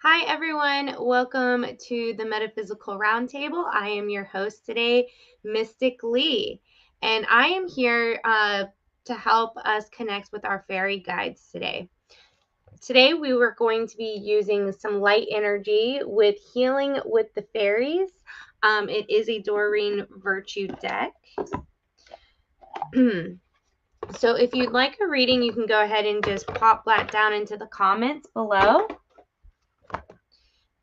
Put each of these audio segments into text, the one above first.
Hi, everyone. Welcome to the Metaphysical Roundtable. I am your host today, Mystic Lee, and I am here to help us connect with our fairy guides today. Today, we were going to be using some light energy with Healing with the Fairies. It is a Doreen Virtue deck. So if you'd like a reading, you can go ahead and just pop that down into the comments below.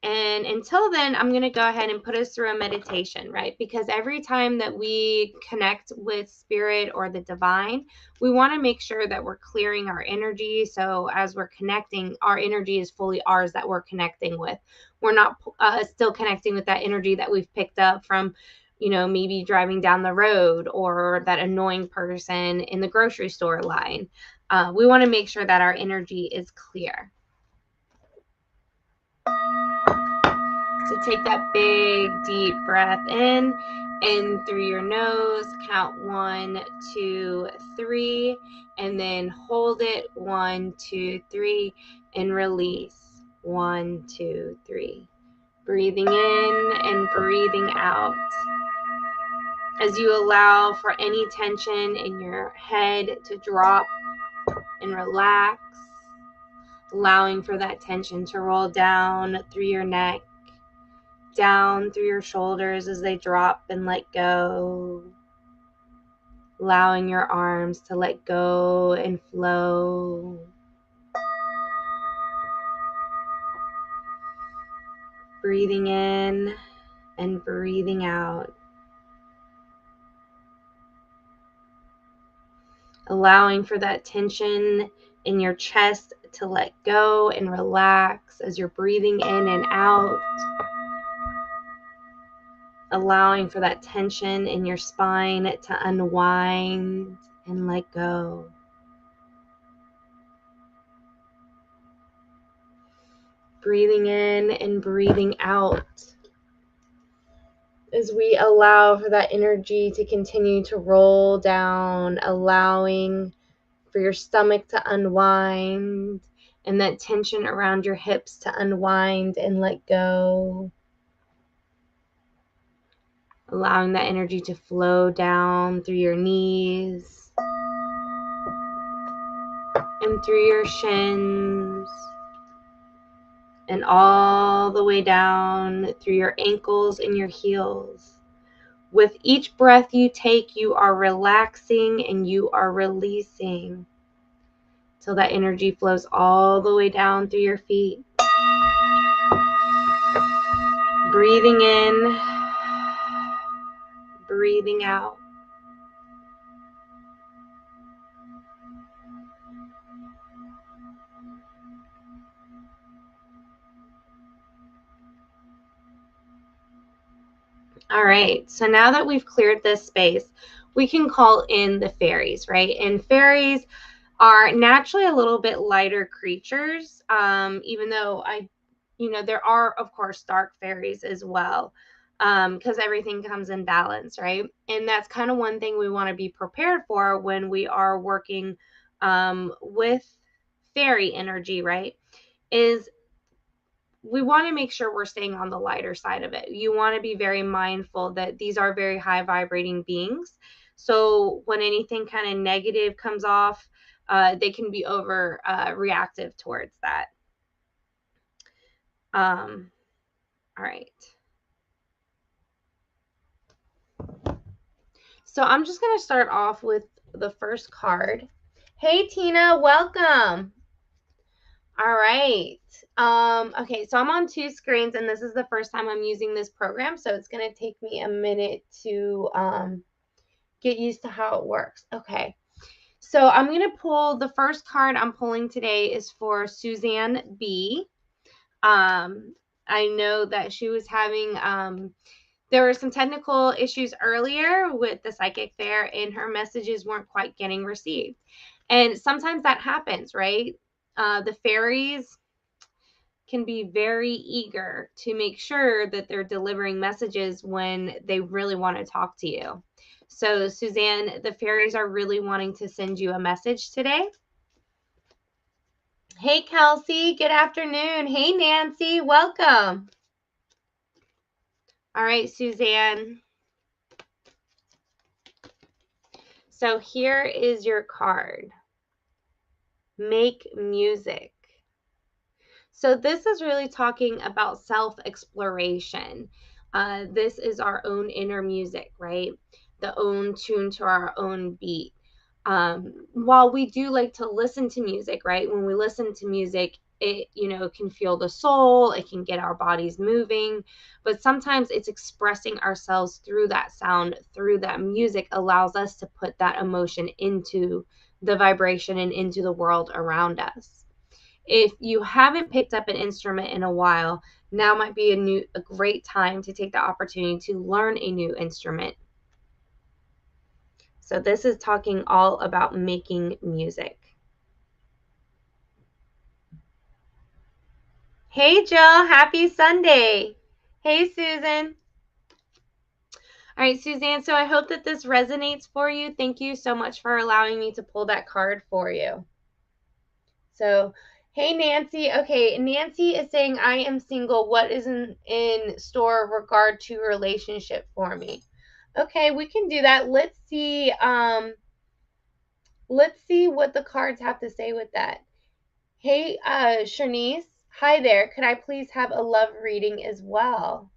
And until then, I'm going to go ahead and put us through a meditation, right? Because every time that we connect with spirit or the divine, we want to make sure that we're clearing our energy. So as we're connecting, our energy is fully ours that we're connecting with. We're not still connecting with that energy that we've picked up from, maybe driving down the road or that annoying person in the grocery store line. We want to make sure that our energy is clear. So take that big, deep breath in through your nose. Count 1, 2, 3, and then hold it 1, 2, 3, and release 1, 2, 3. Breathing in and breathing out. As you allow for any tension in your head to drop and relax, allowing for that tension to roll down through your neck, down through your shoulders as they drop and let go, allowing your arms to let go and flow. Breathing in and breathing out. Allowing for that tension in your chest to let go and relax as you're breathing in and out. Allowing for that tension in your spine to unwind and let go. Breathing in and breathing out as we allow for that energy to continue to roll down, allowing for your stomach to unwind and that tension around your hips to unwind and let go. Allowing that energy to flow down through your knees and through your shins and all the way down through your ankles and your heels. With each breath you take, you are relaxing and you are releasing till that energy flows all the way down through your feet. Breathing in, breathing out. All right, so now that we've cleared this space, we can call in the fairies, right? And fairies are naturally a little bit lighter creatures, even though there are, of course, dark fairies as well, because everything comes in balance, right? And that's kind of one thing we want to be prepared for when we are working with fairy energy, right? Is we want to make sure we're staying on the lighter side of it. You want to be very mindful that these are very high vibrating beings. So when anything kind of negative comes off, they can be over reactive towards that. All right. So I'm just going to start off with the first card. Hey, Tina, welcome. All right. Okay, so I'm on 2 screens, and this is the first time I'm using this program, so it's going to take me a minute to get used to how it works. Okay. So I'm going to pull the first card I'm pulling today is for Suzanne B. I know that she was having there were some technical issues earlier with the psychic fair, and her messages weren't quite getting received. And sometimes that happens, right? The fairies can be very eager to make sure that they're delivering messages when they really want to talk to you. So, Suzanne, the fairies are really wanting to send you a message today. Hey, Kelsey, good afternoon. Hey, Nancy, welcome. All right, Suzanne. So here is your card. Make music. So this is really talking about self-exploration. This is our own inner music, right? The own tune to our own beat. While we do like to listen to music, right? When we listen to music, it, can feel the soul, it can get our bodies moving, but sometimes it's expressing ourselves through that sound, through that music allows us to put that emotion into the vibration and into the world around us. If you haven't picked up an instrument in a while, now might be a great time to take the opportunity to learn a new instrument. So this is talking all about making music. Hey, Jill, happy Sunday. Hey, Susan. All right, Suzanne, so I hope that this resonates for you. Thank you so much for allowing me to pull that card for you. So, hey, Nancy. Okay, Nancy is saying, I am single. What is in store regard to relationship for me? Okay, we can do that. Let's see what the cards have to say with that. Hey, Shanice. Hi there. Could I please have a love reading as well?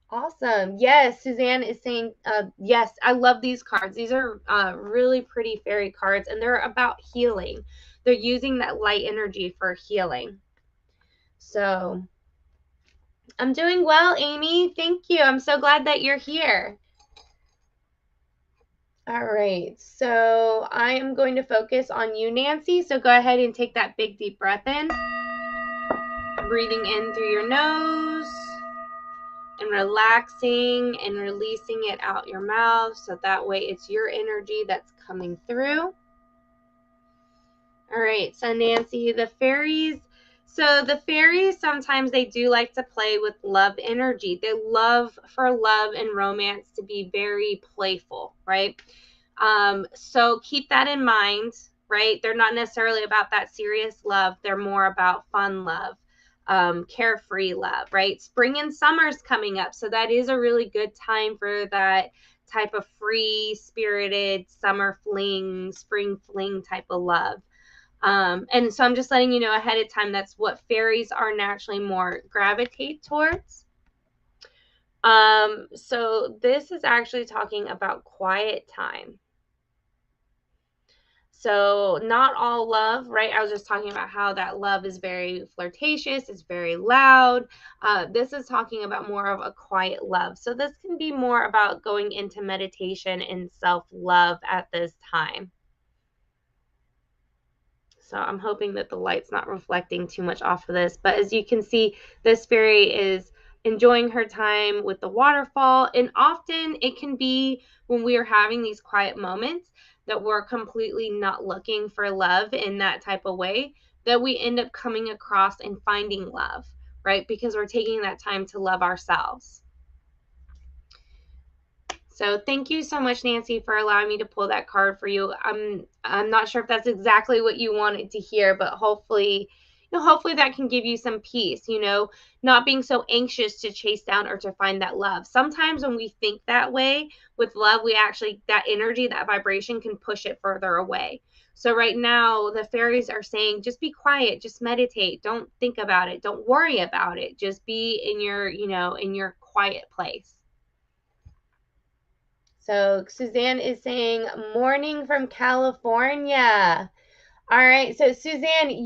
Awesome. Yes, Suzanne is saying, yes, I love these cards. These are really pretty fairy cards, and they're about healing. They're using that light energy for healing. So I'm doing well, Amy. Thank you. I'm so glad that you're here. All right. So I am going to focus on you, Nancy. So go ahead and take that big, deep breath in. Breathing in through your nose. And relaxing and releasing it out your mouth, so that way it's your energy that's coming through. All right, so Nancy, the fairies sometimes they do like to play with love energy. They love for love and romance to be very playful, right? So keep that in mind, right? They're not necessarily about that serious love. They're more about fun love. Carefree love, right? Spring and summer's coming up, so that is a really good time for that type of free spirited summer fling, spring fling type of love. And so I'm just letting you know ahead of time that's what fairies are naturally more gravitate towards. So this is actually talking about quiet time. So not all love, right? I was just talking about how that love is very flirtatious, it's very loud. This is talking about more of a quiet love. So this can be more about going into meditation and self-love at this time. So I'm hoping that the light's not reflecting too much off of this. But as you can see, this fairy is enjoying her time with the waterfall. And often it can be when we are having these quiet moments that we're completely not looking for love in that type of way, that we end up coming across and finding love, right? Because we're taking that time to love ourselves. So thank you so much, Nancy, for allowing me to pull that card for you. I'm not sure if that's exactly what you wanted to hear, but hopefully that can give you some peace, not being so anxious to chase down or to find that love. Sometimes when we think that way with love, that energy, that vibration can push it further away. So right now, the fairies are saying, just be quiet, just meditate. Don't think about it. Don't worry about it. Just be in your quiet place. So Suzanne is saying morning from California. All right. So Suzanne,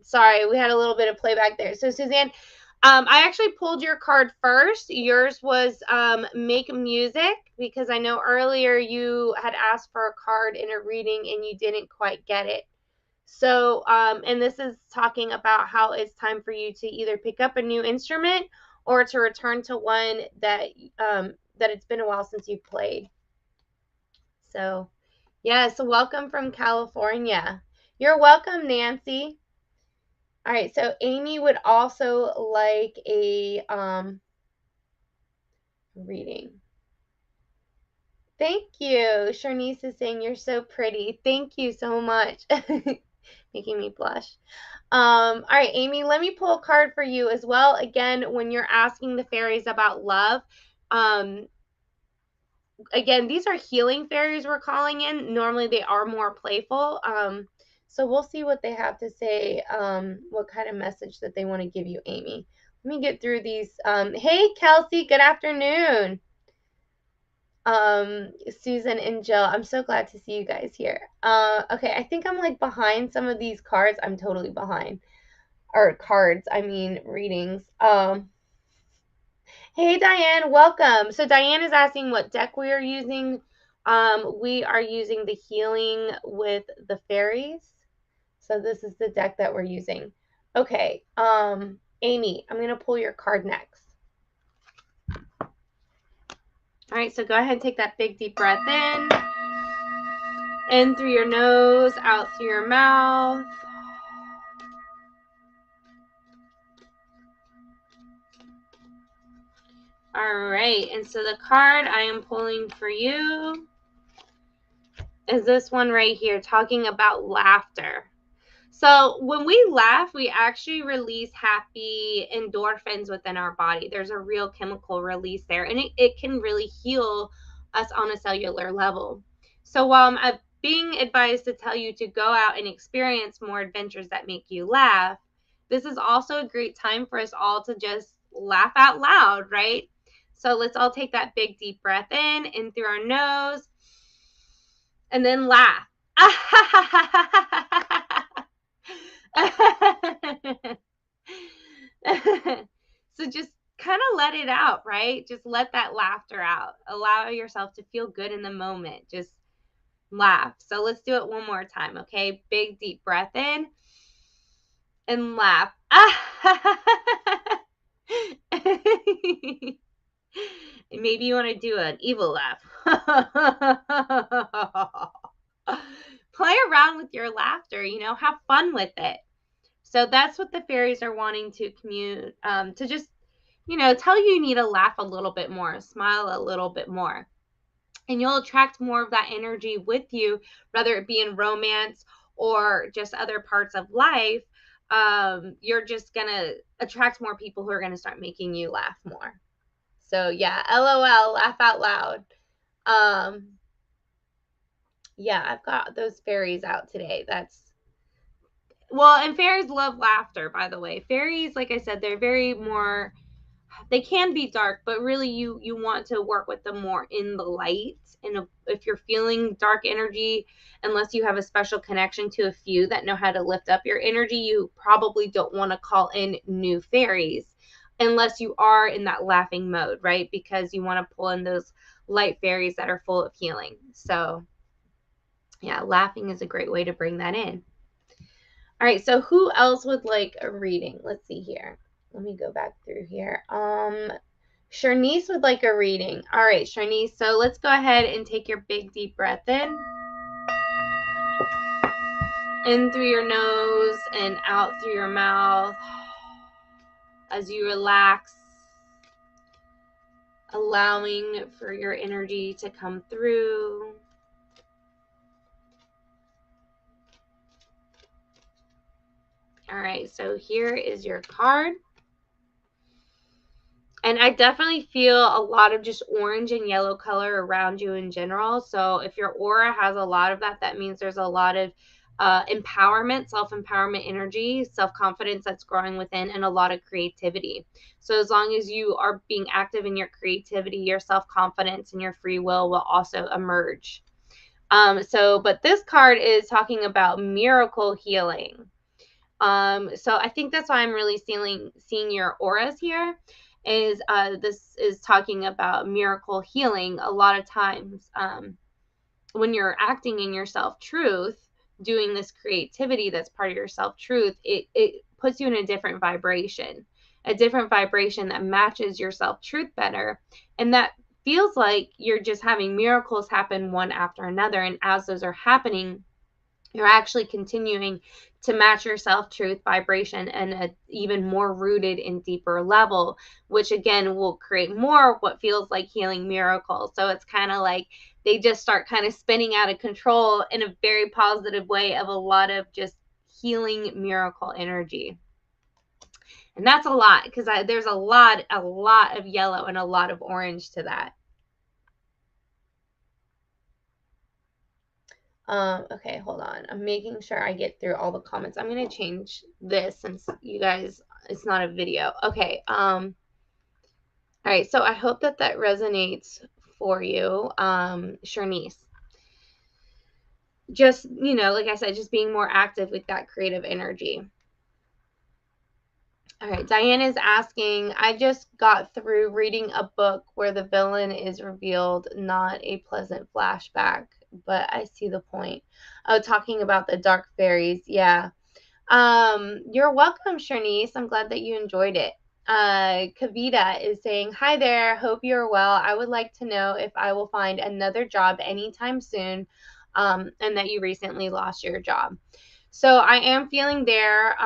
sorry, we had a little bit of playback there. So Suzanne, I actually pulled your card first. Yours was make music, because I know earlier you had asked for a card in a reading and you didn't quite get it. So, and this is talking about how it's time for you to either pick up a new instrument or to return to one that it's been a while since you've played. So, yeah, so welcome from California. You're welcome, Nancy. All right, so Amy would also like a reading. Thank you. Sharnice is saying you're so pretty. Thank you so much. Making me blush. All right, Amy, let me pull a card for you as well. Again, when you're asking the fairies about love, again, these are healing fairies we're calling in. Normally they are more playful. So we'll see what they have to say, what kind of message that they want to give you, Amy. Let me get through these. Hey, Kelsey, good afternoon. Susan and Jill, I'm so glad to see you guys here. Okay, I think I'm like behind some of these cards. I'm totally behind. Or cards, I mean readings. Hey Diane, welcome. So Diane is asking what deck we are using. We are using the Healing with the Fairies. So this is the deck that we're using. Okay, Amy, I'm gonna pull your card next. All right, so go ahead and take that big deep breath in through your nose, out through your mouth. All right, and so the card I am pulling for you is this one right here, talking about laughter. So when we laugh, we actually release happy endorphins within our body. There's a real chemical release there, and it can really heal us on a cellular level. So while I'm being advised to tell you to go out and experience more adventures that make you laugh, this is also a great time for us all to just laugh out loud, right? So let's all take that big deep breath in through our nose, and then laugh. So just kind of let it out, right? Just let that laughter out. Allow yourself to feel good in the moment. Just laugh. So let's do it one more time, okay? Big deep breath in and laugh. Maybe you want to do an evil laugh. Play around with your laughter, have fun with it. So that's what the fairies are wanting to to just, tell you need to laugh a little bit more, smile a little bit more. And you'll attract more of that energy with you, whether it be in romance or just other parts of life. You're just going to attract more people who are going to start making you laugh more. So yeah, LOL, laugh out loud. Yeah, I've got those fairies out today. And fairies love laughter, by the way. Fairies, like I said, they can be dark, but really you want to work with them more in the light. And if you're feeling dark energy, unless you have a special connection to a few that know how to lift up your energy, you probably don't want to call in new fairies unless you are in that laughing mode, right? Because you want to pull in those light fairies that are full of healing. So yeah, laughing is a great way to bring that in. All right, so who else would like a reading? Let's see here. Let me go back through here. Sharnice would like a reading. All right, Sharnice, so let's go ahead and take your big deep breath in through your nose and out through your mouth as you relax, allowing for your energy to come through. All right, so here is your card. And I definitely feel a lot of just orange and yellow color around you in general. So if your aura has a lot of that, that means there's a lot of empowerment, self-empowerment energy, self-confidence that's growing within, and a lot of creativity. So as long as you are being active in your creativity, your self-confidence and your free will also emerge. But this card is talking about miracle healing. So I think that's why I'm really seeing your auras here. This is talking about miracle healing. A lot of times when you're acting in your self-truth, doing this creativity that's part of your self-truth, it puts you in a different vibration that matches your self-truth better, and that feels like you're just having miracles happen one after another. And as those are happening, You're actually continuing to match your self-truth vibration and a even more rooted and deeper level, which again will create more what feels like healing miracles. So it's kind of like they just start kind of spinning out of control in a very positive way of a lot of just healing miracle energy. And that's a lot, because there's a lot of yellow and a lot of orange to that. Okay, hold on. I'm making sure I get through all the comments. I'm going to change this since you guys, it's not a video. Okay. All right. So I hope that resonates for you, Sharnice. Just, like I said, just being more active with that creative energy. All right. Diane is asking, I just got through reading a book where the villain is revealed, not a pleasant flashback, but I see the point. Oh, talking about the dark fairies. Yeah. You're welcome, Sharnice. I'm glad that you enjoyed it. Kavita is saying, hi there. Hope you're well. I would like to know if I will find another job anytime soon, and that you recently lost your job. So I am feeling there.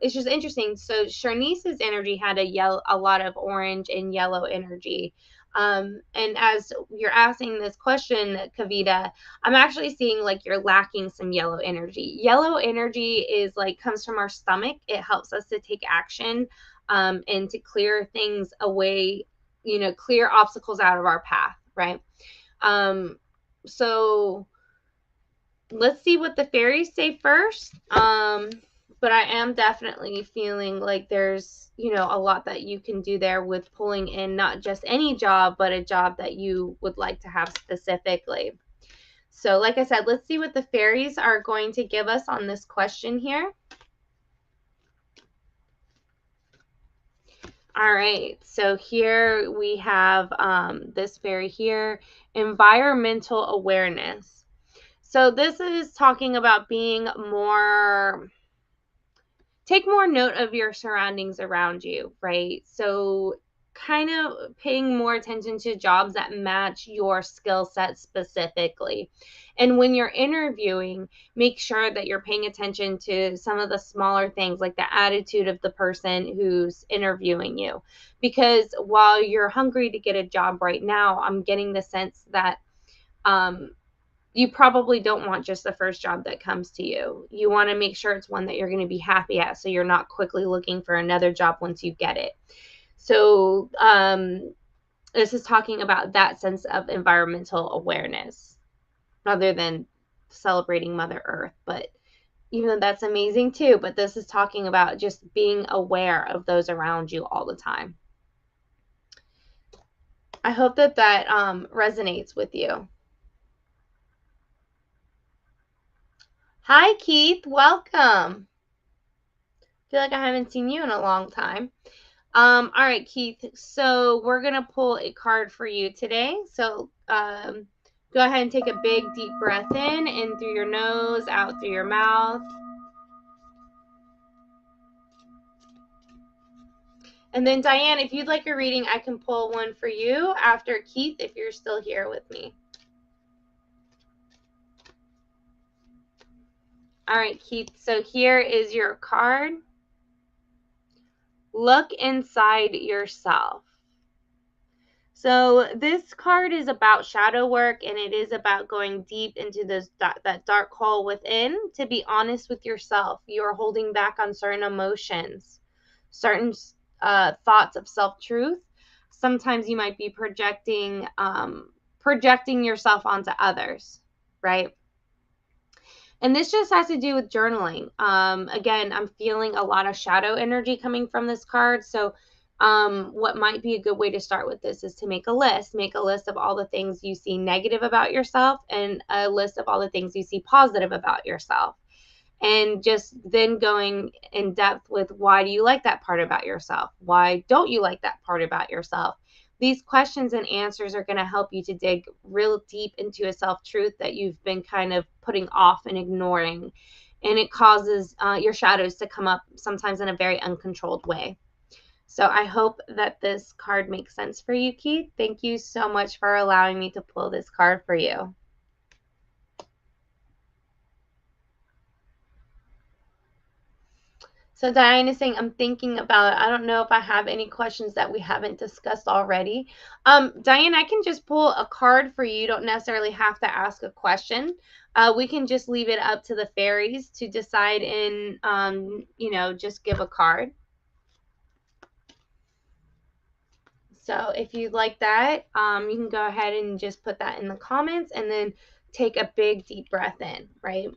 It's just interesting. So Sharnice's energy had a lot of orange and yellow energy. And as you're asking this question, Kavita, I'm actually seeing like you're lacking some yellow energy. Yellow energy is like comes from our stomach. It helps us to take action, and to clear things away, clear obstacles out of our path, right? So let's see what the fairies say first. But I am definitely feeling like there's, a lot that you can do there with pulling in not just any job, but a job that you would like to have specifically. So like I said, let's see what the fairies are going to give us on this question here. All right, so here we have this fairy here, environmental awareness. So this is talking about being more, take more note of your surroundings around you, right? So kind of paying more attention to jobs that match your skill set specifically. And when you're interviewing, make sure that you're paying attention to some of the smaller things, like the attitude of the person who's interviewing you. Because while you're hungry to get a job right now, I'm getting the sense that you probably don't want just the first job that comes to you. You want to make sure it's one that you're going to be happy at, so you're not quickly looking for another job once you get it. So this is talking about that sense of environmental awareness rather than celebrating Mother Earth. But even though that's amazing too, but this is talking about just being aware of those around you all the time. I hope that resonates with you. Hi, Keith. Welcome. I feel like I haven't seen you in a long time. All right, Keith. So we're going to pull a card for you today. So go ahead and take a big, deep breath in through your nose, out through your mouth. And then, Diane, if you'd like a reading, I can pull one for you after Keith, if you're still here with me. All right, Keith. So here is your card. Look inside yourself. So this card is about shadow work, and it is about going deep into that dark hole within to be honest with yourself. You're holding back on certain emotions, certain thoughts of self-truth. Sometimes you might be projecting yourself onto others, right? And this just has to do with journaling. Again, I'm feeling a lot of shadow energy coming from this card. So what might be a good way to start with this is to make a list. Make a list of all the things you see negative about yourself and a list of all the things you see positive about yourself. And just then going in depth with, why do you like that part about yourself? Why don't you like that part about yourself? These questions and answers are going to help you to dig real deep into a self-truth that you've been kind of putting off and ignoring. And it causes your shadows to come up sometimes in a very uncontrolled way. So I hope that this card makes sense for you, Keith. Thank you so much for allowing me to pull this card for you. So Diane is saying, I'm thinking about it. I don't know if I have any questions that we haven't discussed already. Diane, I can just pull a card for you. You don't necessarily have to ask a question. We can just leave it up to the fairies to decide and, just give a card. So if you'd like that, you can go ahead and just put that in the comments and then take a big deep breath in, right?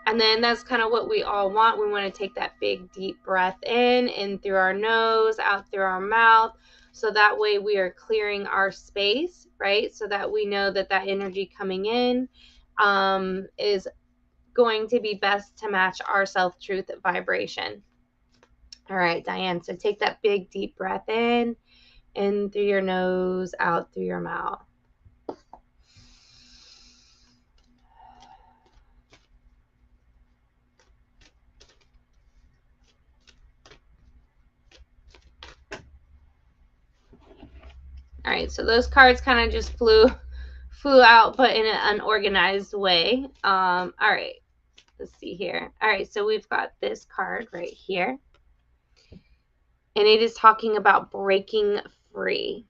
And then that's kind of what we all want. We want to take that big deep breath in through our nose, out through our mouth. So that way we are clearing our space, right? So that we know that that energy coming in is going to be best to match our self-truth vibration. All right, Diane. So take that big deep breath in through your nose, out through your mouth. All right, so those cards kind of just flew out, but in an unorganized way. All right, let's see here. All right, so we've got this card right here, and it is talking about breaking free.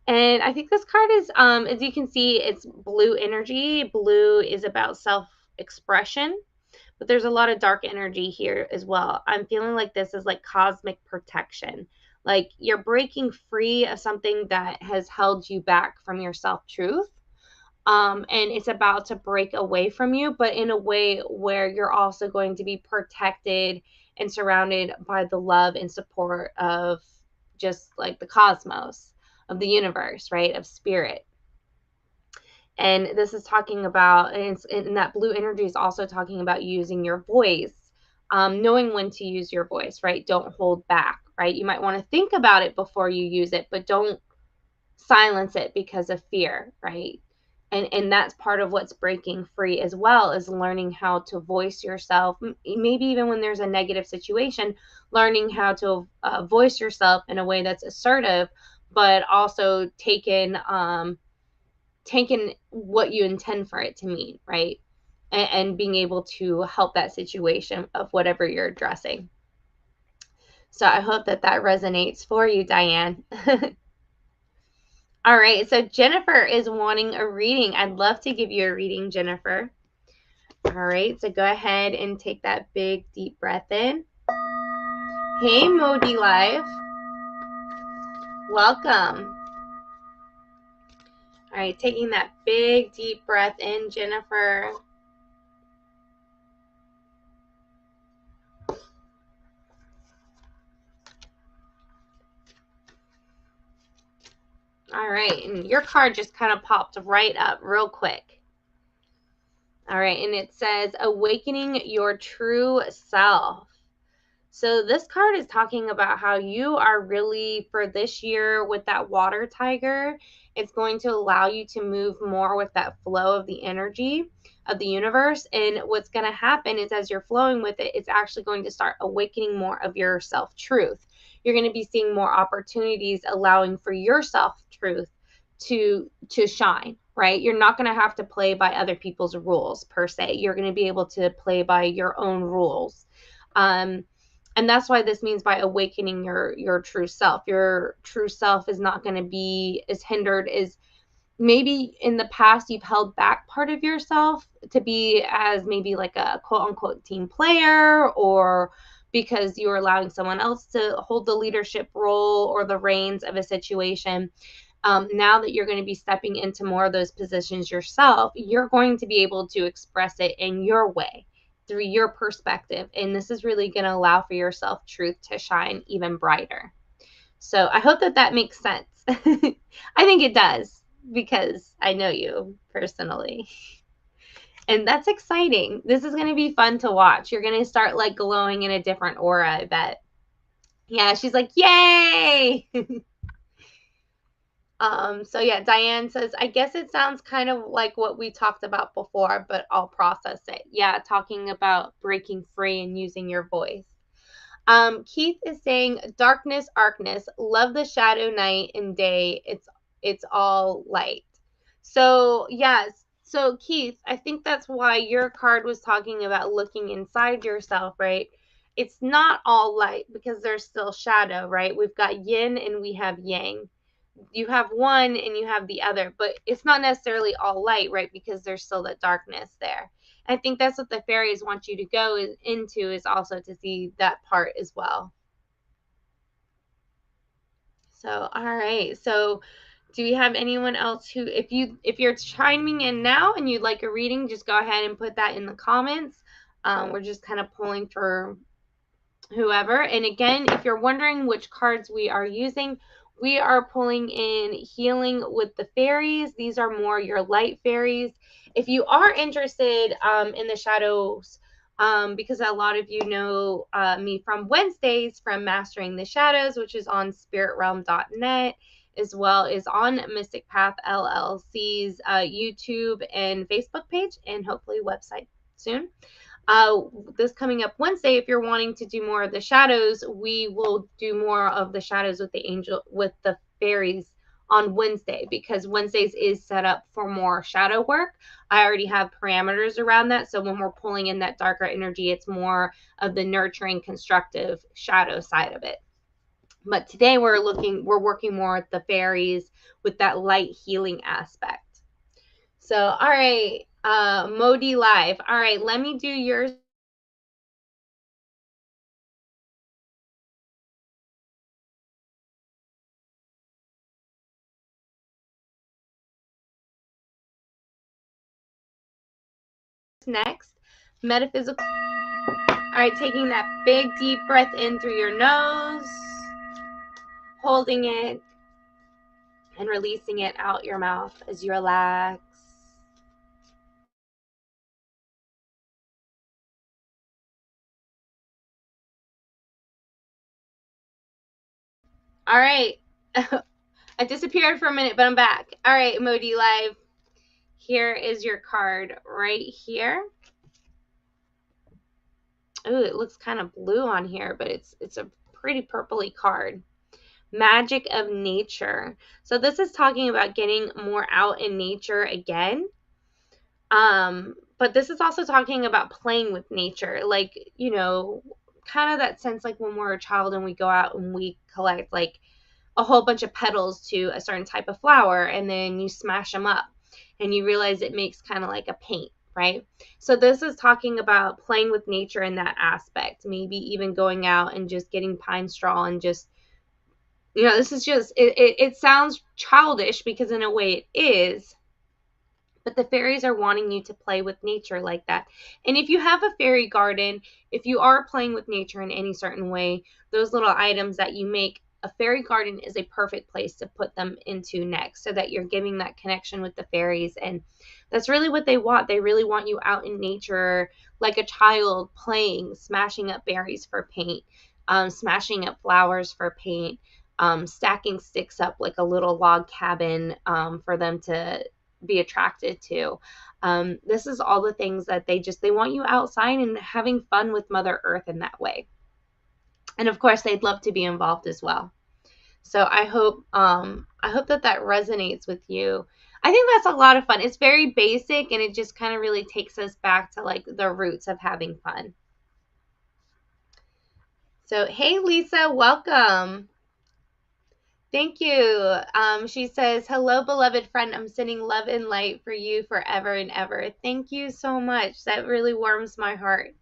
And I think this card is, as you can see, it's blue energy. Blue is about self-expression, but there's a lot of dark energy here as well. I'm feeling like this is like cosmic protection. Like you're breaking free of something that has held you back from your self-truth. And it's about to break away from you, but in a way where you're also going to be protected and surrounded by the love and support of just like the cosmos, of the universe, right? Of spirit. And this is talking about, and that blue energy is also talking about using your voice, knowing when to use your voice, right? Don't hold back, right? You might want to think about it before you use it, but don't silence it because of fear, right? And that's part of what's breaking free as well, is learning how to voice yourself. Maybe even when there's a negative situation, learning how to voice yourself in a way that's assertive, but also taking what you intend for it to mean, right? And being able to help that situation of whatever you're addressing. So I hope that resonates for you, Diane. All right, so Jennifer is wanting a reading. I'd love to give you a reading, Jennifer. All right, so go ahead and take that big deep breath in. Hey, Modi Live. Welcome. All right, taking that big deep breath in, Jennifer. All right, and your card just kind of popped right up real quick. All right, and it says, awakening your true self. So this card is talking about how you are really, for this year with that water tiger, it's going to allow you to move more with that flow of the energy of the universe. And what's going to happen is as you're flowing with it, it's actually going to start awakening more of your self-truth. You're going to be seeing more opportunities, allowing for your self-truth to shine, right? You're not going to have to play by other people's rules per se. You're going to be able to play by your own rules. And that's why this means by awakening your true self. Your true self is not going to be as hindered as maybe in the past you've held back part of yourself to be as maybe like a quote unquote team player, or because you're allowing someone else to hold the leadership role or the reins of a situation. Now that you're going to be stepping into more of those positions yourself, you're going to be able to express it in your way, through your perspective. And this is really going to allow for your self-truth to shine even brighter. So I hope that makes sense. I think it does, because I know you personally. And that's exciting. This is going to be fun to watch. You're going to start like glowing in a different aura, I bet. Yeah, she's like, yay! So yeah, Diane says, I guess it sounds kind of like what we talked about before, but I'll process it. Yeah, talking about breaking free and using your voice. Keith is saying, darkness, arcness, love the shadow, night and day. It's all light. So yes, So Keith, I think that's why your card was talking about looking inside yourself, right? It's not all light because there's still shadow, right? We've got yin and we have yang. You have one and you have the other, but it's not necessarily all light, right? Because there's still that darkness there. I think that's what the fairies want you to go into, is also to see that part as well. So, all right. So, do we have anyone else who, if you're chiming in now and you'd like a reading, just go ahead and put that in the comments. We're just kind of pulling for whoever. And again, if you're wondering which cards we are using, we are pulling in Healing with the Fairies. These are more your light fairies. If you are interested in the shadows, because a lot of you know me from Wednesdays from Mastering the Shadows, which is on spiritrealm.net, as well as on Mystic Path LLC's YouTube and Facebook page, and hopefully website soon. This coming up Wednesday, if you're wanting to do more of the shadows, we will do more of the shadows with the fairies on Wednesday, because Wednesdays is set up for more shadow work. I already have parameters around that. So when we're pulling in that darker energy, it's more of the nurturing, constructive shadow side of it. But today we're working more with the fairies with that light healing aspect. So, all right, Modi Live. All right, let me do yours. Next, metaphysical. All right, taking that big deep breath in through your nose, holding it, and releasing it out your mouth as you relax. All right. I disappeared for a minute, but I'm back. All right, Modi Live. Here is your card right here. Oh, it looks kind of blue on here, but it's a pretty purpley card. Magic of nature. So this is talking about getting more out in nature again. But this is also talking about playing with nature, like, you know, kind of that sense like when we're a child and we go out and we collect like a whole bunch of petals to a certain type of flower, and then you smash them up and you realize it makes kind of like a paint, right? So this is talking about playing with nature in that aspect, maybe even going out and just getting pine straw and just, you know, this is just, it sounds childish because in a way it is, but the fairies are wanting you to play with nature like that. And if you have a fairy garden, if you are playing with nature in any certain way, those little items that you make, a fairy garden is a perfect place to put them into next, so that you're giving that connection with the fairies. And that's really what they want. They really want you out in nature like a child, playing, smashing up berries for paint, smashing up flowers for paint, stacking sticks up like a little log cabin for them to be attracted to. This is all the things that they want you outside and having fun with Mother Earth in that way. And of course, they'd love to be involved as well. So I hope that resonates with you. I think that's a lot of fun. It's very basic, and it just kind of really takes us back to like the roots of having fun. So, hey Lisa, welcome. Thank you. She says, hello, beloved friend. I'm sending love and light for you forever and ever. Thank you so much. That really warms my heart.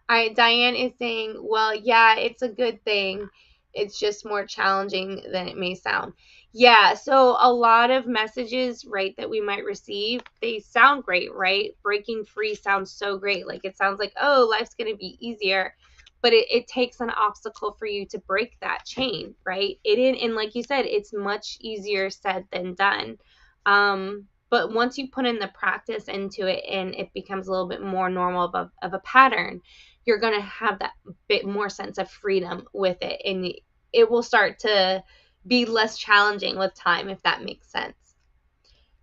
All right, Diane is saying, well, yeah, it's a good thing. It's just more challenging than it may sound. Yeah, so a lot of messages, right, that we might receive, they sound great, right? Breaking free sounds so great. Like it sounds like, oh, life's going to be easier. But it takes an obstacle for you to break that chain, right? And like you said, it's much easier said than done. But once you put in the practice into it and it becomes a little bit more normal of a pattern, you're going to have that bit more sense of freedom with it. And it will start to be less challenging with time, if that makes sense.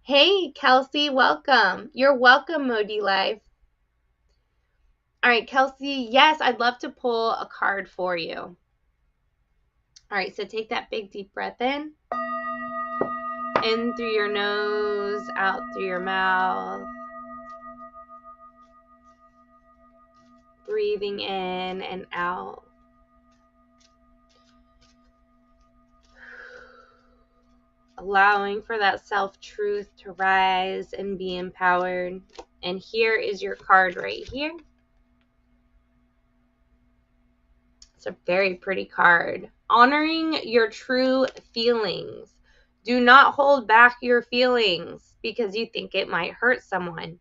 Hey, Kelsey, welcome. You're welcome, Modi Life. All right, Kelsey, yes, I'd love to pull a card for you. All right, so take that big deep breath in In through your nose, out through your mouth. Breathing in and out. Allowing for that self-truth to rise and be empowered. And here is your card right here. It's a very pretty card. Honoring your true feelings. Do not hold back your feelings because you think it might hurt someone.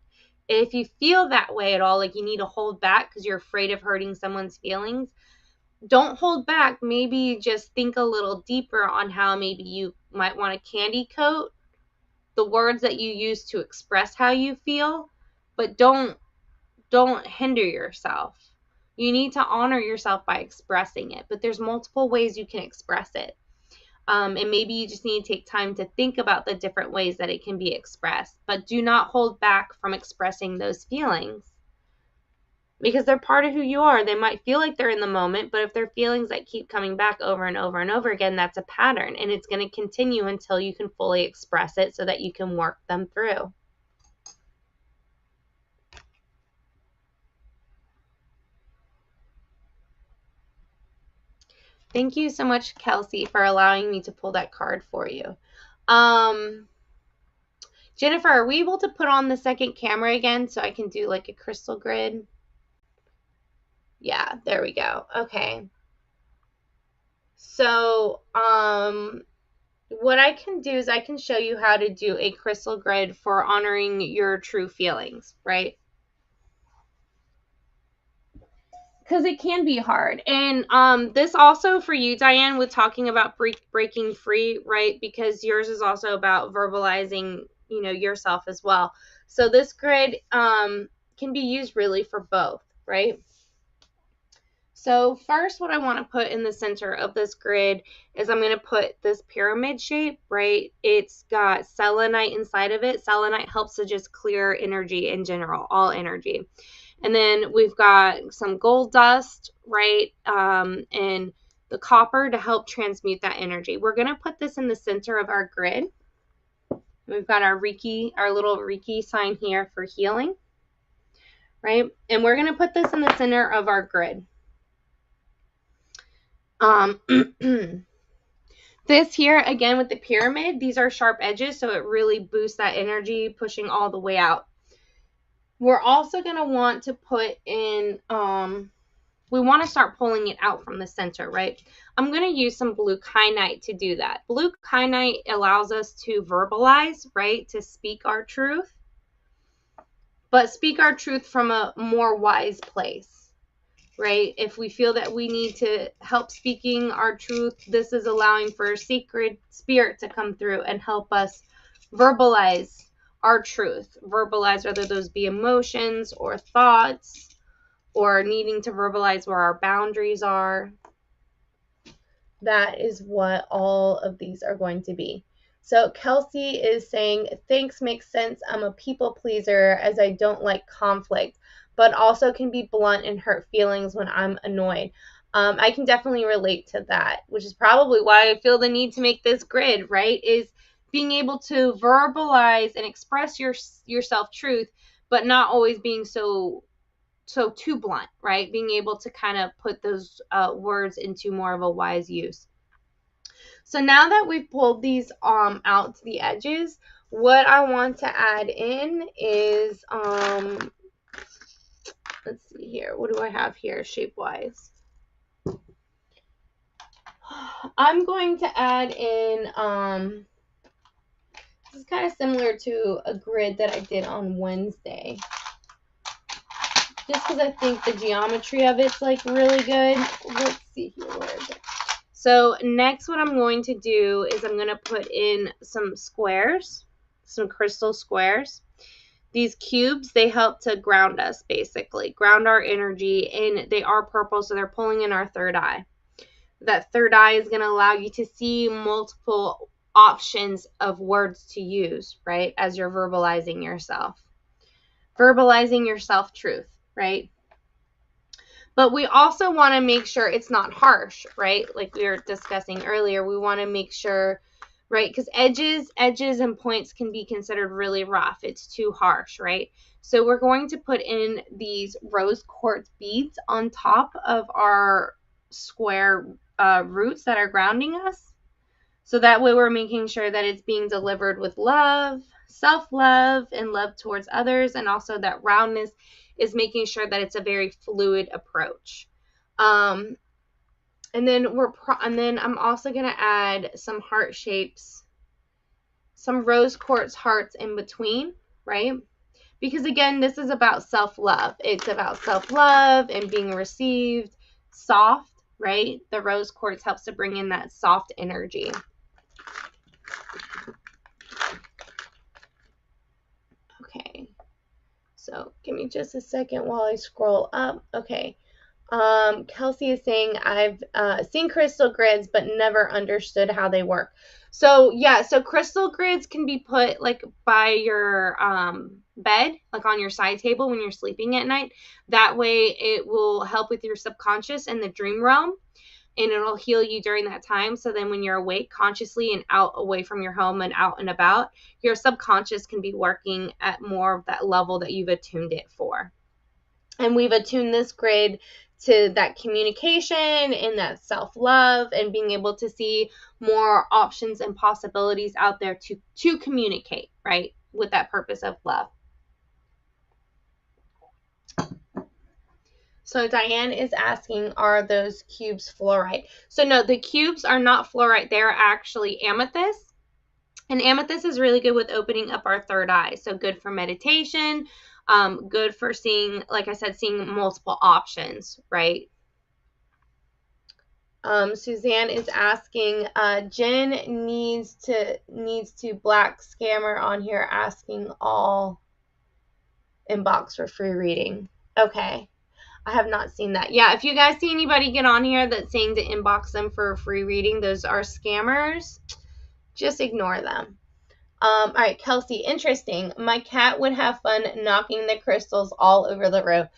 If you feel that way at all, like you need to hold back because you're afraid of hurting someone's feelings, don't hold back. Maybe just think a little deeper on how maybe you might want to candy coat the words that you use to express how you feel, but don't hinder yourself. You need to honor yourself by expressing it, but there's multiple ways you can express it. And maybe you just need to take time to think about the different ways that it can be expressed, but do not hold back from expressing those feelings because they're part of who you are. They might feel like they're in the moment, but if they're feelings that keep coming back over and over and over again, that's a pattern, and it's going to continue until you can fully express it so that you can work them through. Thank you so much, Kelsey, for allowing me to pull that card for you. Jennifer, are we able to put on the second camera again so I can do like a crystal grid? Yeah, there we go. Okay. So, what I can do is I can show you how to do a crystal grid for honoring your true feelings, right? Because it can be hard. And this also for you, Diane, with talking about breaking free, right? Because yours is also about verbalizing, yourself as well. So this grid can be used really for both, right? So first, what I want to put in the center of this grid is I'm going to put this pyramid shape, right? It's got selenite inside of it. Selenite helps to just clear energy in general, all energy. And then we've got some gold dust, right? And the copper to help transmute that energy. We're going to put this in the center of our grid. We've got our Reiki, our little Reiki sign here for healing, right? And we're going to put this in the center of our grid. This here, again, with the pyramid, these are sharp edges, so it really boosts that energy, pushing all the way out. We're also going to want to put in, we want to start pulling it out from the center, right? I'm going to use some blue kyanite to do that. Blue kyanite allows us to verbalize, right? To speak our truth, but speak our truth from a more wise place, right? If we feel that we need to help speaking our truth, this is allowing for sacred spirit to come through and help us verbalize our truth. Verbalize whether those be emotions or thoughts, or needing to verbalize where our boundaries are. That is what all of these are going to be. So Kelsey is saying, thanks, makes sense. I'm a people pleaser as I don't like conflict, but also can be blunt and hurt feelings when I'm annoyed. I can definitely relate to that, which is probably why I feel the need to make this grid, right? Is being able to verbalize and express your self-truth, but not always being so too blunt, right? Being able to kind of put those words into more of a wise use. So now that we've pulled these out to the edges, what I want to add in is, let's see here. What do I have here shape-wise? I'm going to add in, this is kind of similar to a grid that I did on Wednesday. Just because I think the geometry of it's like really good. Let's see here, where is it? So next what I'm going to do is I'm going to put in some squares, some crystal squares. These cubes, they help to ground us, basically, ground our energy, and they are purple, so they're pulling in our third eye. That third eye is going to allow you to see multiple options of words to use, right, as you're verbalizing yourself. Verbalizing your self-truth, right? But we also want to make sure it's not harsh, right? Like we were discussing earlier, we want to make sure right? Because edges and points can be considered really rough. It's too harsh, right? So we're going to put in these rose quartz beads on top of our square roots that are grounding us. So that way we're making sure that it's being delivered with love, self-love, and love towards others. And also that roundness is making sure that it's a very fluid approach. And then I'm also going to add some heart shapes, some rose quartz hearts in between, right? Because again, this is about self-love. It's about self-love and being received, soft, right? The rose quartz helps to bring in that soft energy. Okay. So give me just a second while I scroll up. Okay. Kelsey is saying, I've seen crystal grids, but never understood how they work. So yeah, so crystal grids can be put like by your bed, like on your side table when you're sleeping at night. That way it will help with your subconscious in the dream realm, and it'll heal you during that time. So then when you're awake consciously and out away from your home and out and about, your subconscious can be working at more of that level that you've attuned it for. And we've attuned this grid to that communication and that self-love and being able to see more options and possibilities out there to communicate, right, with that purpose of love. So Diane is asking, are those cubes fluorite? So no, the cubes are not fluorite. They're actually amethyst. And amethyst is really good with opening up our third eye. So good for meditation, good for seeing, like I said, seeing multiple options, right? Suzanne is asking, Jen needs to black scammer on here asking all inbox for free reading. Okay. I have not seen that. Yeah, if you guys see anybody get on here that's saying to inbox them for a free reading, those are scammers. Just ignore them. All right, Kelsey, interesting. My cat would have fun knocking the crystals all over the room.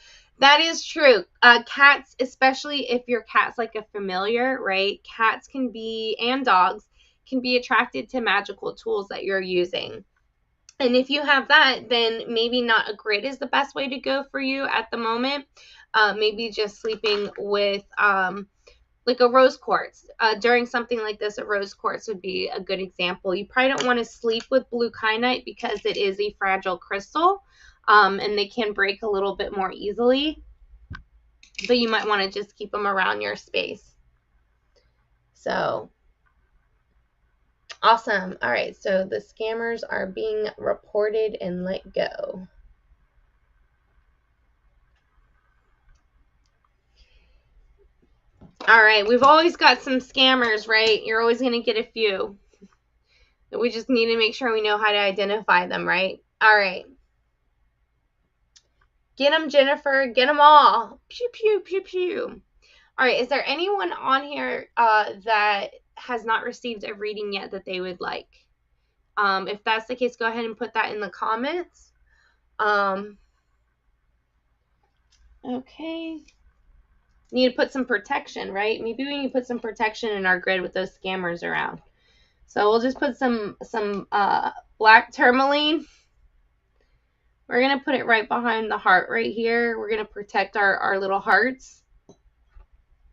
That is true. Cats, especially if your cat's like a familiar, right? Cats can be, and dogs, can be attracted to magical tools that you're using. And if you have that, then maybe not a grid is the best way to go for you at the moment. Maybe just sleeping with like a rose quartz. During something like this, a rose quartz would be a good example. You probably don't want to sleep with blue kyanite because it is a fragile crystal, and they can break a little bit more easily. But you might want to just keep them around your space. So, awesome. All right, so the scammers are being reported and let go. All right, we've always got some scammers, right? You're always going to get a few. We just need to make sure we know how to identify them, right? All right. Get them, Jennifer. Get them all. Pew, pew, pew, pew. All right, is there anyone on here that has not received a reading yet that they would like? If that's the case, go ahead and put that in the comments. Okay. Need to put some protection, right? Maybe we need to put some protection in our grid with those scammers around. So we'll just put some black tourmaline. We're going to put it right behind the heart right here. We're going to protect our little hearts.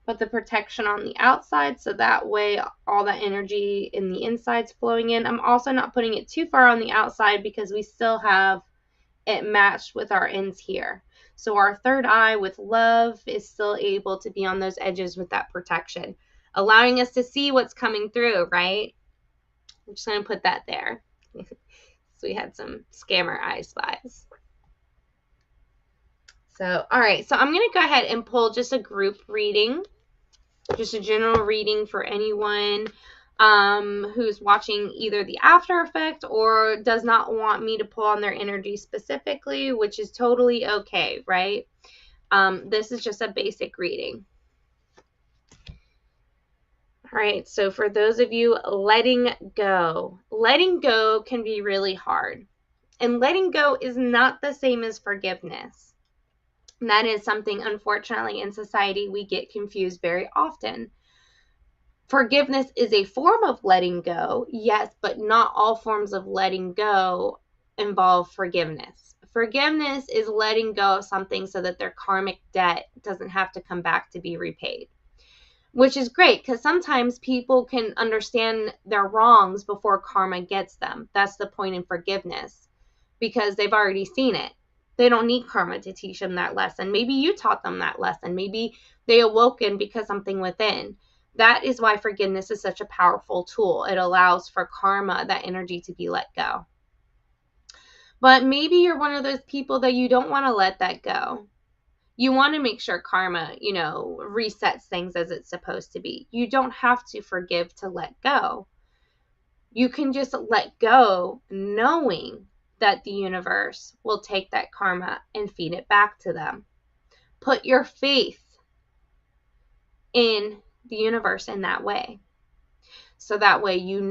Put the protection on the outside so that way all that energy in the inside's flowing in. I'm also not putting it too far on the outside because we still have it matched with our ends here. So our third eye with love is still able to be on those edges with that protection, allowing us to see what's coming through, right? I'm just going to put that there. So we had some scammer eye spies. So, all right. So I'm going to go ahead and pull just a group reading, just a general reading for anyone who's watching either the after effect or does not want me to pull on their energy specifically, which is totally okay, right? This is just a basic reading. All right, so for those of you letting go can be really hard. And letting go is not the same as forgiveness. And that is something, unfortunately, in society we get confused very often. Forgiveness is a form of letting go, yes, but not all forms of letting go involve forgiveness. Forgiveness is letting go of something so that their karmic debt doesn't have to come back to be repaid, which is great because sometimes people can understand their wrongs before karma gets them. That's the point in forgiveness, because they've already seen it. They don't need karma to teach them that lesson. Maybe you taught them that lesson. Maybe they awoken because something within. That is why forgiveness is such a powerful tool. It allows for karma, that energy, to be let go. But maybe you're one of those people that you don't want to let that go. You want to make sure karma, resets things as it's supposed to be. You don't have to forgive to let go. You can just let go knowing that the universe will take that karma and feed it back to them. Put your faith in the universe in that way. So that way you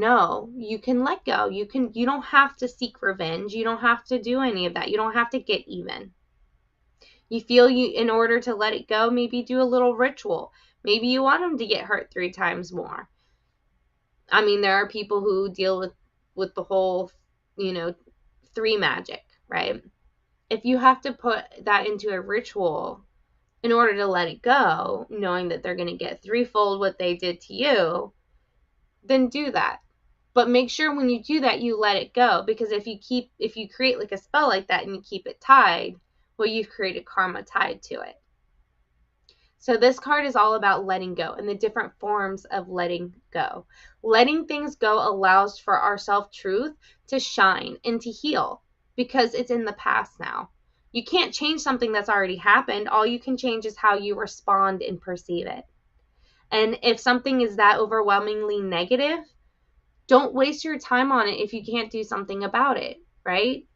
can let go. You don't have to seek revenge. You don't have to do any of that. You don't have to get even. You feel in order to let it go, maybe do a little ritual. Maybe you want them to get hurt 3 times more. I mean, there are people who deal with the whole, 3 magic, right? If you have to put that into a ritual in order to let it go, knowing that they're going to get 3-fold what they did to you, then do that. But make sure when you do that, you let it go, because if you create like a spell like that and you keep it tied, well, you've created karma tied to it. So this card is all about letting go and the different forms of letting go. Letting things go allows for our self-truth to shine and to heal, because it's in the past now. You can't change something that's already happened. All you can change is how you respond and perceive it. And if something is that overwhelmingly negative, don't waste your time on it if you can't do something about it, right?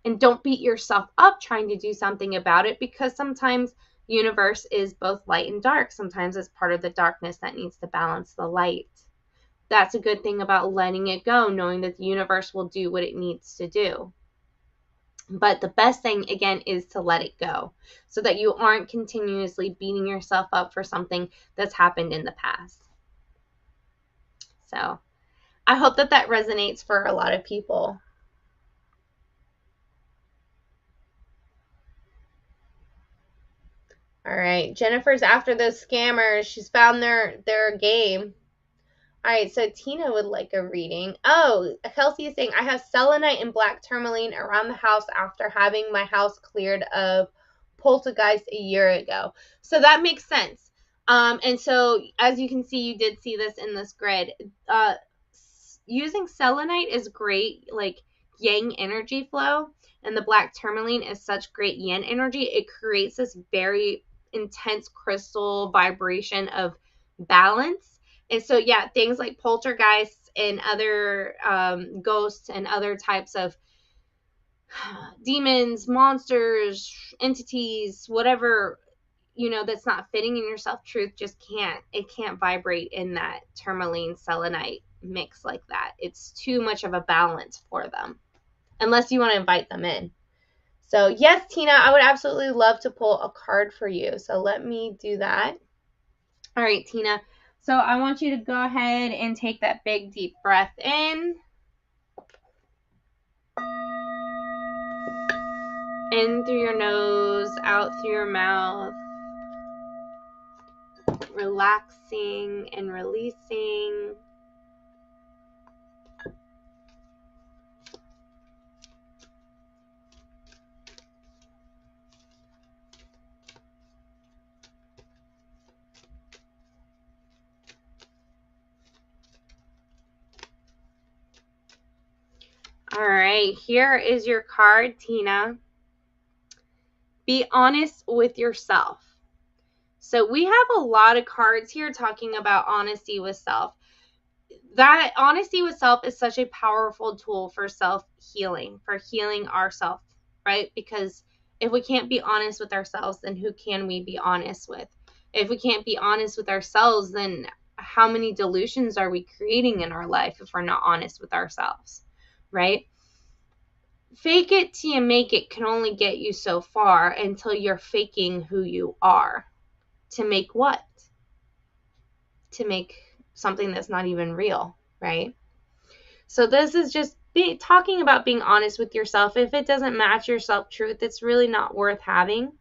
And don't beat yourself up trying to do something about it, because sometimes the universe is both light and dark. Sometimes it's part of the darkness that needs to balance the light. That's a good thing about letting it go, knowing that the universe will do what it needs to do. But the best thing, again, is to let it go so that you aren't continuously beating yourself up for something that's happened in the past. So I hope that resonates for a lot of people. All right, Jennifer's after those scammers. She's found their game. All right, so Tina would like a reading. Oh, Kelsey is saying, I have selenite and black tourmaline around the house after having my house cleared of poltergeist a year ago. So that makes sense. And so as you can see, you did see this in this grid. Using selenite is great, like yang energy flow, and the black tourmaline is such great yin energy. It creates this very intense crystal vibration of balance. And so, yeah, things like poltergeists and other ghosts and other types of demons, monsters, entities, whatever, that's not fitting in your self-truth, it can't vibrate in that tourmaline selenite mix like that. It's too much of a balance for them, unless you want to invite them in. So yes, Tina, I would absolutely love to pull a card for you. So let me do that. All right, Tina. So I want you to go ahead and take that big deep breath in through your nose, out through your mouth, relaxing and releasing. All right, here is your card, Tina. Be honest with yourself. So we have a lot of cards here talking about honesty with self. That honesty with self is such a powerful tool for self-healing, for healing ourselves, right? Because if we can't be honest with ourselves, then who can we be honest with? If we can't be honest with ourselves, then how many delusions are we creating in our life if we're not honest with ourselves, right? Fake it till you make it can only get you so far until you're faking who you are. To make what? To make something that's not even real, right? So this is just talking about being honest with yourself. If it doesn't match your self-truth, it's really not worth having.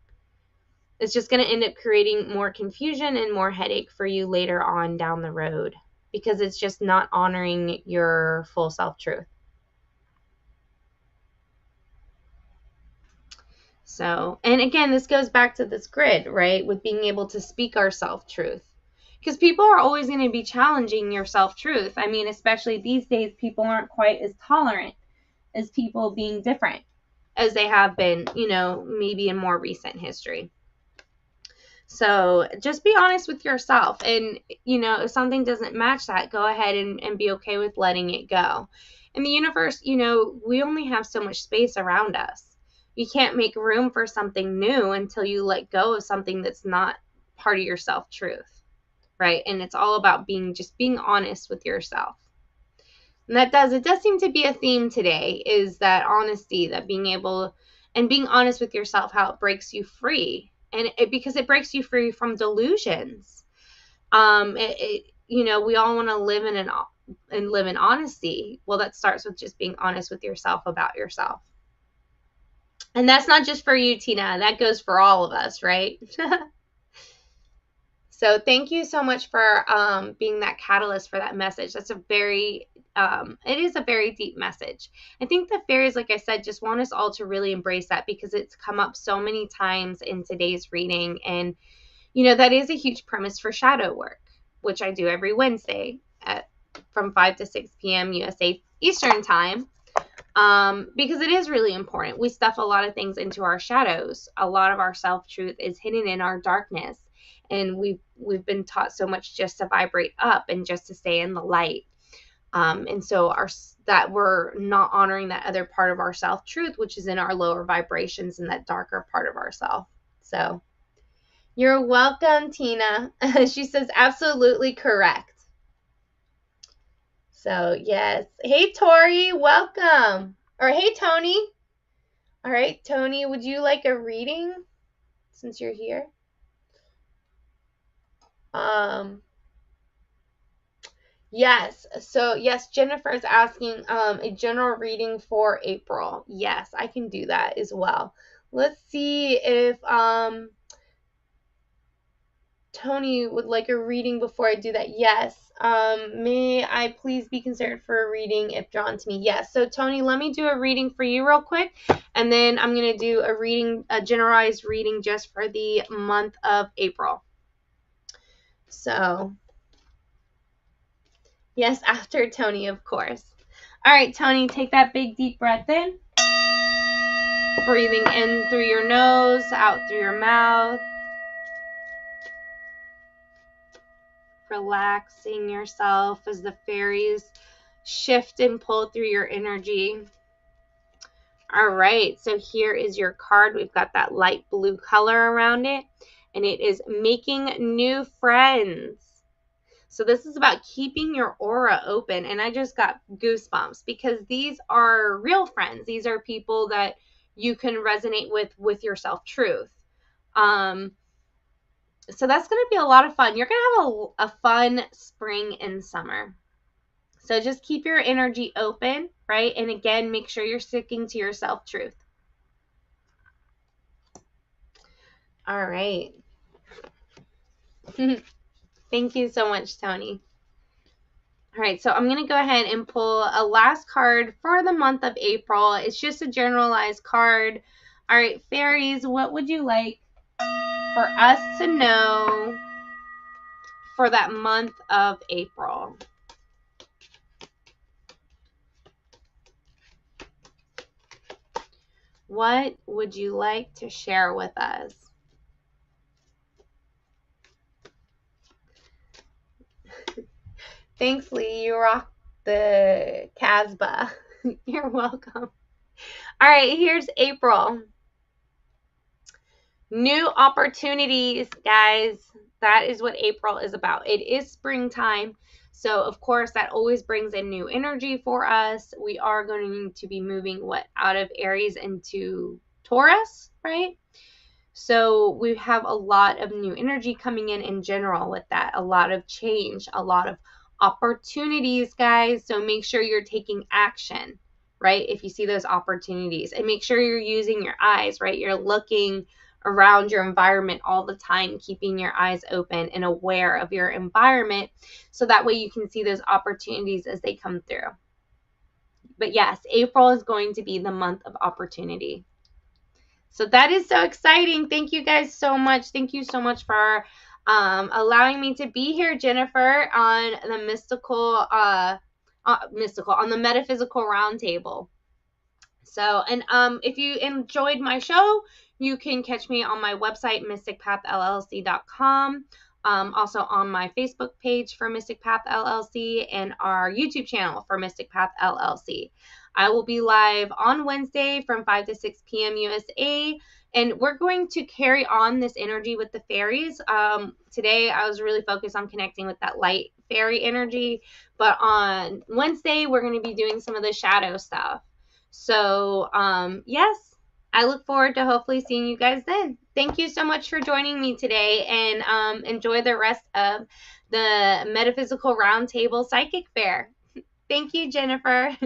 It's just going to end up creating more confusion and more headache for you later on down the road, because it's just not honoring your full self-truth. So, and again, this goes back to this grid, right? With being able to speak our self-truth. Because people are always going to be challenging your self-truth. I mean, especially these days, people aren't quite as tolerant as people being different as they have been, you know, maybe in more recent history. So just be honest with yourself. And, you know, if something doesn't match that, go ahead and be okay with letting it go. In the universe, you know, we only have so much space around us. You can't make room for something new until you let go of something that's not part of your self-truth, right? And it's all about being honest with yourself. And it does seem to be a theme today, is that honesty, that being honest with yourself, how it breaks you free. And because it breaks you free from delusions. You know, we all want to live in honesty. Well, that starts with just being honest with yourself about yourself. And that's not just for you, Tina. That goes for all of us, right? So thank you so much for being that catalyst for that message. That's it is a very deep message. I think the fairies, like I said, just want us all to really embrace that, because it's come up so many times in today's reading. And, you know, that is a huge premise for shadow work, which I do every Wednesday from 5 to 6 p.m. USA Eastern Time. Because it is really important. We stuff a lot of things into our shadows. A lot of our self-truth is hidden in our darkness. And we've been taught so much just to vibrate up and just to stay in the light. And so that we're not honoring that other part of our self-truth, which is in our lower vibrations and that darker part of ourself. So you're welcome, Tina. She says, absolutely correct. So yes. Hey, Tori, welcome. Or hey, Tony. All right, Tony, would you like a reading since you're here? Yes. So yes, Jennifer is asking a general reading for April. Yes, I can do that as well. Let's see if Tony would like a reading before I do that. Yes. May I please be considered for a reading if drawn to me? Yes. So Tony, let me do a reading for you real quick, and then I'm going to do a generalized reading just for the month of April. So yes, after Tony, of course. All right, Tony, take that big deep breath in. Breathing in through your nose, out through your mouth. Relaxing yourself as the fairies shift and pull through your energy. All right, so here is your card. We've got that light blue color around it, and it is making new friends. So this is about keeping your aura open, and I just got goosebumps because these are real friends. These are people that you can resonate with your self-truth. So that's going to be a lot of fun. You're going to have a fun spring and summer. So just keep your energy open, right? And again, make sure you're sticking to your self-truth. All right. Thank you so much, Tony. All right, so I'm going to go ahead and pull a last card for the month of April. It's just a generalized card. All right, fairies, what would you like for us to know for that month of April? What would you like to share with us? Thanks, Lee. You rock the Casbah. You're welcome. All right, here's April. New opportunities, guys. That is what April is about. It is springtime. So, of course, that always brings in new energy for us. We are going to be moving out of Aries into Taurus, right? So we have a lot of new energy coming in general with that. A lot of change, a lot of opportunities, guys. So make sure you're taking action, right? If you see those opportunities, and make sure you're using your eyes, right? You're looking around your environment all the time, keeping your eyes open and aware of your environment, so that way you can see those opportunities as they come through. But yes, April is going to be the month of opportunity. So that is so exciting. Thank you guys so much. Thank you so much for allowing me to be here, Jennifer, on the on the metaphysical roundtable. So, and if you enjoyed my show, you can catch me on my website, mysticpathllc.com. Also on my Facebook page for Mystic Path LLC and our YouTube channel for Mystic Path LLC. I will be live on Wednesday from 5 to 6 p.m. USA, and we're going to carry on this energy with the fairies. Today, I was really focused on connecting with that light fairy energy, but on Wednesday, we're going to be doing some of the shadow stuff. So, yes, I look forward to hopefully seeing you guys then. Thank you so much for joining me today, and enjoy the rest of the Metaphysical Roundtable Psychic Fair. Thank you, Jennifer.